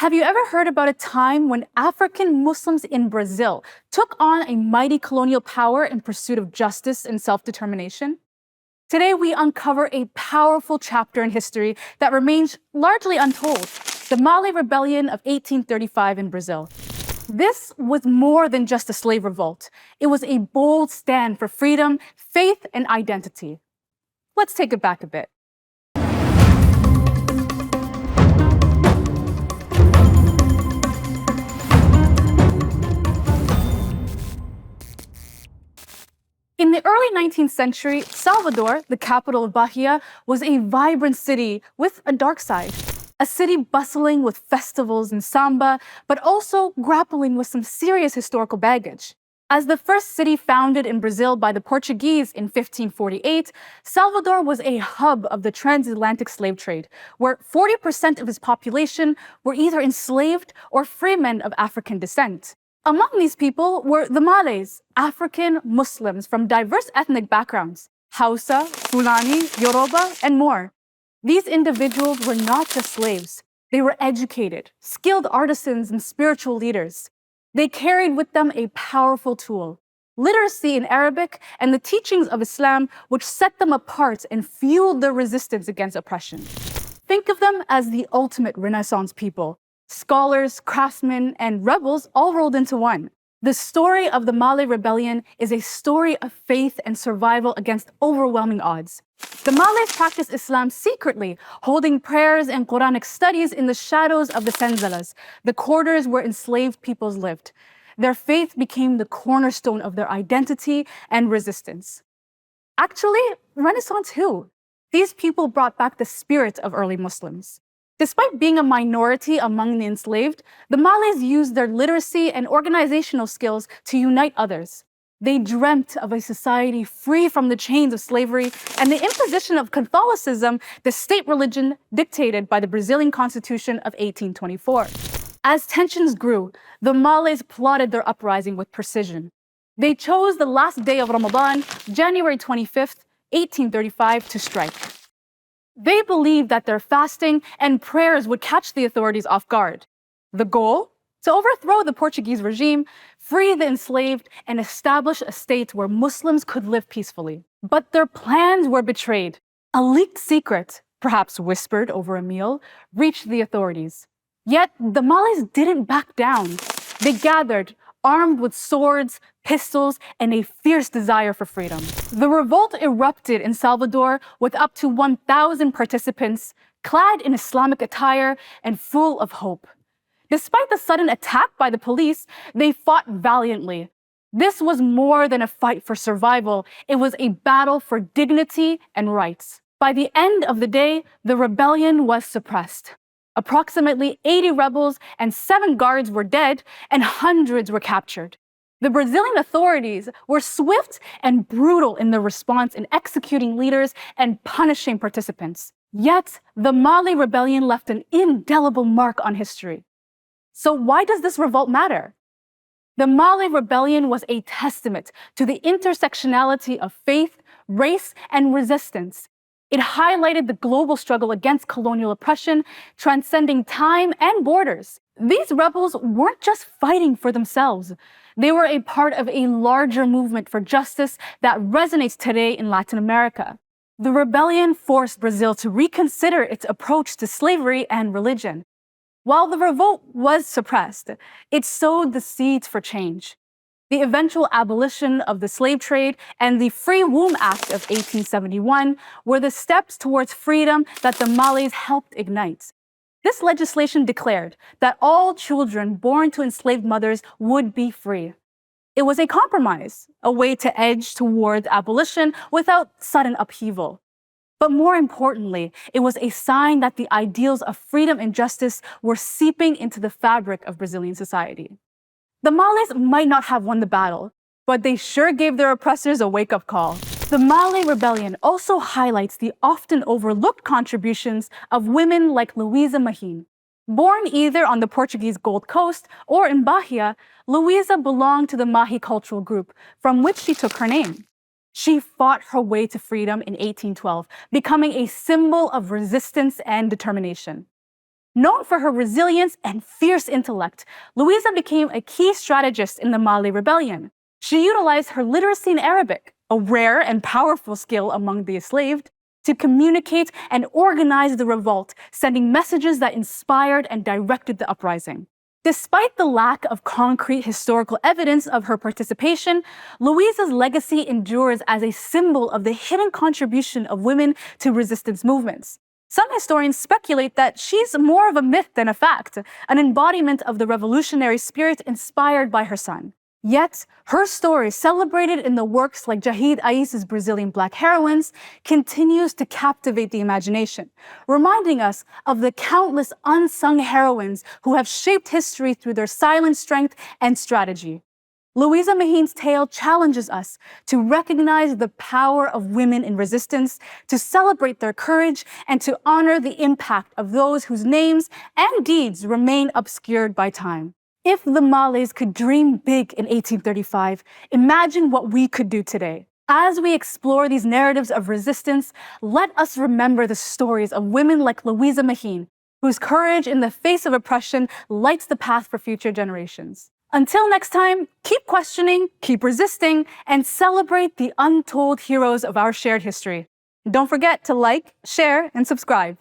Have you ever heard about a time when African Muslims in Brazil took on a mighty colonial power in pursuit of justice and self-determination? Today, we uncover a powerful chapter in history that remains largely untold, the Malê Rebellion of 1835 in Brazil. This was more than just a slave revolt. It was a bold stand for freedom, faith, and identity. Let's take it back a bit. In the early 19th century, Salvador, the capital of Bahia, was a vibrant city with a dark side. A city bustling with festivals and samba, but also grappling with some serious historical baggage. As the first city founded in Brazil by the Portuguese in 1548, Salvador was a hub of the transatlantic slave trade, where 40% of its population were either enslaved or freemen of African descent. Among these people were the Malês, African Muslims from diverse ethnic backgrounds, Hausa, Fulani, Yoruba, and more. These individuals were not just slaves. They were educated, skilled artisans, and spiritual leaders. They carried with them a powerful tool, literacy in Arabic and the teachings of Islam, which set them apart and fueled their resistance against oppression. Think of them as the ultimate Renaissance people. Scholars, craftsmen, and rebels all rolled into one. The story of the Malê Rebellion is a story of faith and survival against overwhelming odds. The Malays practiced Islam secretly, holding prayers and Quranic studies in the shadows of the senzalas, the quarters where enslaved peoples lived. Their faith became the cornerstone of their identity and resistance. Actually, Renaissance who? These people brought back the spirit of early Muslims. Despite being a minority among the enslaved, the Malays used their literacy and organizational skills to unite others. They dreamt of a society free from the chains of slavery and the imposition of Catholicism, the state religion dictated by the Brazilian Constitution of 1824. As tensions grew, the Malays plotted their uprising with precision. They chose the last day of Ramadan, January 25th, 1835, to strike. They believed that their fasting and prayers would catch the authorities off guard. The goal? To overthrow the Portuguese regime, free the enslaved, and establish a state where Muslims could live peacefully. But their plans were betrayed. A leaked secret, perhaps whispered over a meal, reached the authorities. Yet the Malays didn't back down. They gathered, armed with swords, pistols, and a fierce desire for freedom. The revolt erupted in Salvador with up to 1,000 participants, clad in Islamic attire and full of hope. Despite the sudden attack by the police, they fought valiantly. This was more than a fight for survival. It was a battle for dignity and rights. By the end of the day, the rebellion was suppressed. Approximately 80 rebels and 7 guards were dead, and hundreds were captured. The Brazilian authorities were swift and brutal in their response in executing leaders and punishing participants. Yet, the Malê Rebellion left an indelible mark on history. So why does this revolt matter? The Malê Rebellion was a testament to the intersectionality of faith, race, and resistance. It highlighted the global struggle against colonial oppression, transcending time and borders. These rebels weren't just fighting for themselves. They were a part of a larger movement for justice that resonates today in Latin America. The rebellion forced Brazil to reconsider its approach to slavery and religion. While the revolt was suppressed, it sowed the seeds for change. The eventual abolition of the slave trade and the Free Womb Act of 1871 were the steps towards freedom that the Malays helped ignite. This legislation declared that all children born to enslaved mothers would be free. It was a compromise, a way to edge towards abolition without sudden upheaval. But more importantly, it was a sign that the ideals of freedom and justice were seeping into the fabric of Brazilian society. The Malays might not have won the battle, but they sure gave their oppressors a wake-up call. The Malê Rebellion also highlights the often overlooked contributions of women like Luisa Mahin. Born either on the Portuguese Gold Coast or in Bahia, Luisa belonged to the Mahi cultural group, from which she took her name. She fought her way to freedom in 1812, becoming a symbol of resistance and determination. Known for her resilience and fierce intellect, Luisa became a key strategist in the Malê Rebellion. She utilized her literacy in Arabic, a rare and powerful skill among the enslaved, to communicate and organize the revolt, sending messages that inspired and directed the uprising. Despite the lack of concrete historical evidence of her participation, Luisa's legacy endures as a symbol of the hidden contribution of women to resistance movements. Some historians speculate that she's more of a myth than a fact, an embodiment of the revolutionary spirit inspired by her son. Yet, her story, celebrated in the works like Jahid Ais's Brazilian Black Heroines, continues to captivate the imagination, reminding us of the countless unsung heroines who have shaped history through their silent strength and strategy. Luisa Mahin's tale challenges us to recognize the power of women in resistance, to celebrate their courage, and to honor the impact of those whose names and deeds remain obscured by time. If the Malês could dream big in 1835, imagine what we could do today. As we explore these narratives of resistance, let us remember the stories of women like Luisa Mahin, whose courage in the face of oppression lights the path for future generations. Until next time, keep questioning, keep resisting, and celebrate the untold heroes of our shared history. Don't forget to like, share, and subscribe.